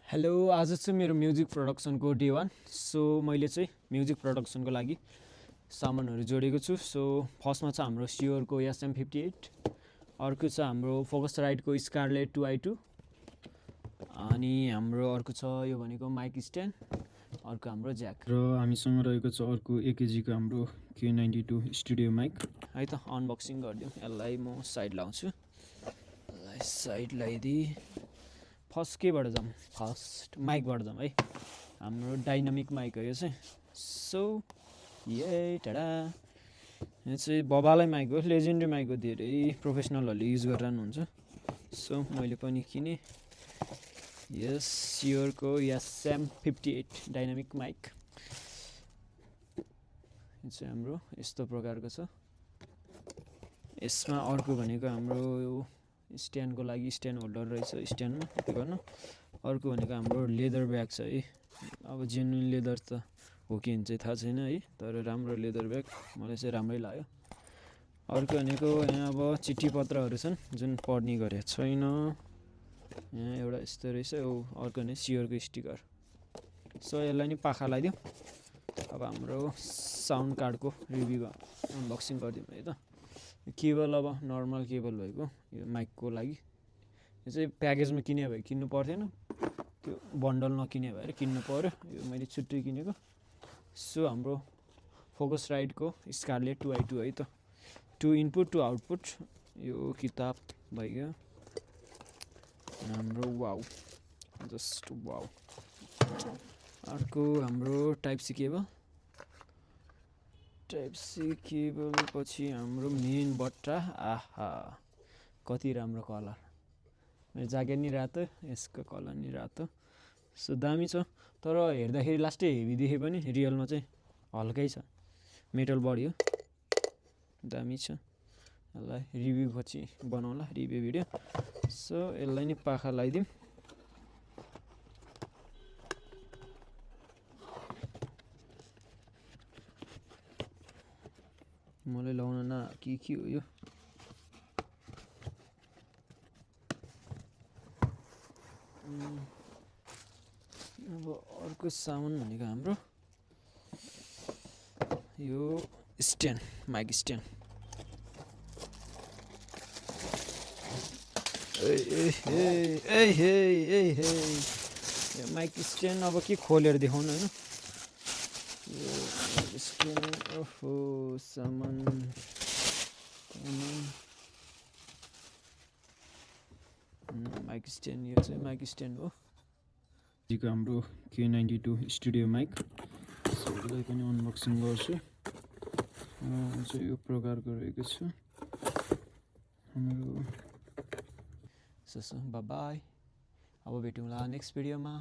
Hello आज चाहिँ मेरो म्युजिक प्रोडक्सनको डे 1 सो मैले चाहिँ म्युजिक प्रोडक्सनको लागि सामानहरू जोडेको छु। सो फर्स्टमा चाहिँ हाम्रो सियोरको SM58, अर्को छ हाम्रो फोकसराइटको स्कारलेट 2i2, अनि हाम्रो अर्को छ यो भनेको माइक स्ट्यान्ड, अर्को हाम्रो ज्याक र हामीसँग रहेको छ अर्को AKG को हाम्रो K92 स्टुडियो माइक। है त अनबक्सिङ गरिदिउँ। यसलाई म साइड लाउँछु, यसलाई साइड लगाइदिएँ। फर्स्ट केबाट जाऊँ? फर्स्ट माइकबाट जाऊँ है। हाम्रो डाइनामिक माइक हो यो चाहिँ। सो ये टाडा, यो चाहिँ बबालै माइक हो, लेजेन्डरी माइक हो, धेरै प्रोफेसनलहरूले युज गरिरहनुहुन्छ। सो मैले पनि किनेँ यस सियोरको SM58 डाइनामिक माइक। यो चाहिँ हाम्रो यस्तो प्रकारको छ। यसमा अर्को भनेको हाम्रो स्ट्यान्डको लागि स्ट्यान्ड होल्डर रहेछ, स्ट्यान्डमा त्यो गर्न। अर्को भनेको हाम्रो लेदर ब्याग छ है। अब जेन्युन लेदर त हो कि हुन्छ थाहा छैन है, तर राम्रो लेदर ब्याग मलाई चाहिँ राम्रै लाग्यो। अर्को भनेको यहाँ अब चिठी पत्रहरू छन् जुन पढ्ने गरेको छैन। यहाँ एउटा यस्तो रहेछ। अर्को भने सियोरको स्टिकर। सो यसलाई नि पाखा लगाइदिउँ। अब हाम्रो साउन्ड कार्डको रिभ्यू अनबक्सिङ गरिदिउँ है त। केबल अब नर्मल केबल भएको यो माइकको लागि। यो चाहिँ प्याकेजमा किने भए किन्नु पर्थेन, त्यो बन्डल नकिने भएर किन्नु पर्यो। यो मैले छुट्टै किनेको। सो हाम्रो फोकसराइटको स्कारलेट 2i2 है त। 2 इनपुट 2 आउटपुट यो किताब भइगयो हाम्रो। Wow, just wow. अर्को हाम्रो type C cable. Type C cable पछि हाम्रो मेन बट्टा। आहा कति राम्रो कलर। मेरो ज्याकेट नि रातो, यसको कलर नि रातो। सो दामी छ, तर हेर्दाखेरि लास्टै हेभी देखे पनि रियलमा चाहिँ हल्कै छ। मेटल बडी हो, दामी छ। यसलाई रिभ्यू पछि बनाउँला, रिभ्यू भिडियो। सो यसलाई नि पाखा लगाइदिउँ। मलाई लगाउन न के हो यो। अब अर्को सामान भनेको हाम्रो यो स्ट्यान्ड, माइक स्ट्यान्ड। यो माइक स्ट्यान्ड अब के खोलेर देखाउनु होइन। यो स्ट्यान्ड ओहो सामान माइक स्ट्यान्ड। यो चाहिँ माइक स्ट्यान्ड हो को हाम्रो K92 स्टुडियो माइक। यसलाई पनि अनबक्सिङ गर्छु। चाहिँ यो प्रकारको रहेको छ हाम्रो। सो बाई, अब भेटौँला नेक्स्ट भिडियोमा।